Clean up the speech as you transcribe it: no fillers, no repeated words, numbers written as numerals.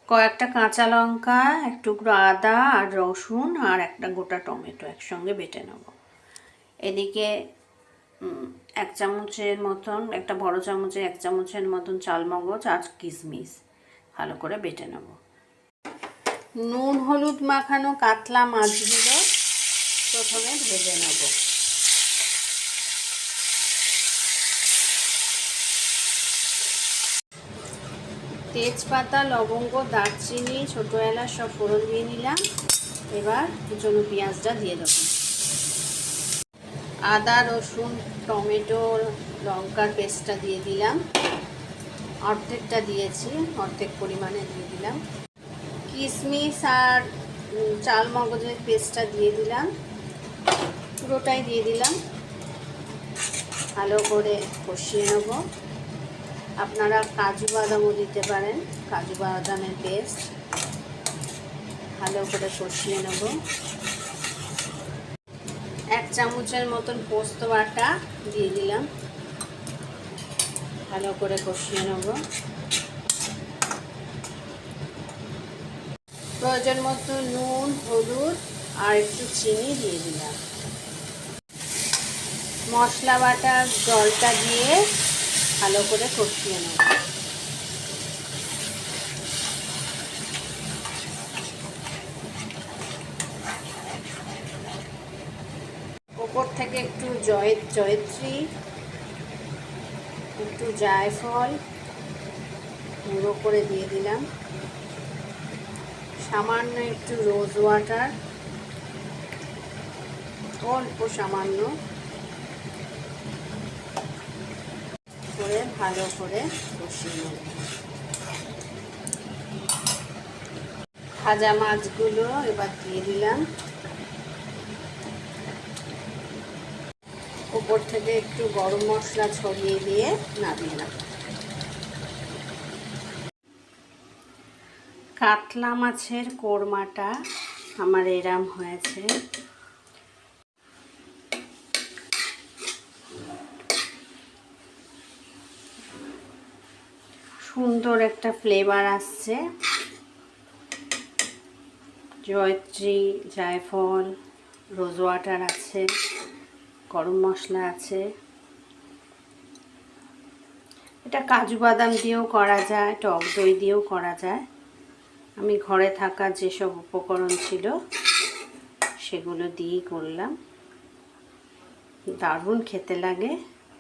কয়েকটা কাঁচা লঙ্কা, এক টুকরো আদা আর রসুন আর একটা গোটা টমেটো একসঙ্গে বেটে নেব। এদিকে এক চামচের মতন, একটা বড় চামচে 1 চামচের মতন চালমগজ আর কিশমিশ ভালো করে বেটে নেব। নুন হলুদ মাখানো কাতলা মাছগুলো প্রথমে ভেজে নেব। তেজপাতা, লবঙ্গ, দারচিনি, ছোটো এলাচ সব ফোড়ন দিয়ে নিলাম। এবার কুচনো পেঁয়াজটা দিয়ে দেবো। আদা রসুন টমেটো লঙ্কার পেস্টটা দিয়ে দিলাম, অর্ধেকটা দিয়েছি, অর্ধেক পরিমাণে দিয়ে দিলাম। কিশমিশ আর চাল মগজের পেস্টটা দিয়ে দিলাম, পুরোটাই দিয়ে দিলাম। ভালো করে কষিয়ে নেব। আপনারা কাজু বাদামও দিতে পারেন, কাজু বাদামের পেস্ট ভালো করে কষিয়ে নেব। 1 চামচের মতন পোস্ত বাটা দিয়ে দিলাম, ভালো করে কষিয়ে নেব। প্রয়োজন মতো নুন হলুদ আর একটু চিনি দিয়ে দিলাম। মশলা বাটার জলটা দিয়ে ভালো করে কষিয়ে নেব। ওপর থেকে একটু জয়ত্রী, একটু জায়ফল গুঁড়ো করে দিয়ে দিলাম, সামান্য একটু রোজ ওয়াটার, অল্প সামান্য করে ভালো করে কষিয়ে নেব। ভাজা মাছগুলো এবার দিয়ে দিলাম, উপর থেকে একটু গরম মশলা ছড়িয়ে দিয়ে নামিয়ে। কাতলা মাছের কোরমাটা আমার এরম হয়েছে। সুন্দর একটা ফ্লেভার আসছে। জয়ত্রী, জায়ফল, রোজ ওয়াটার আছে, গরম মশলা আছে। এটা কাজু বাদাম দিয়েও করা যায়, টক দই দিয়েও করা যায়। আমি ঘরে থাকা যেসব উপকরণ ছিল সেগুলো দিয়েই করলাম। দারুণ খেতে লাগে।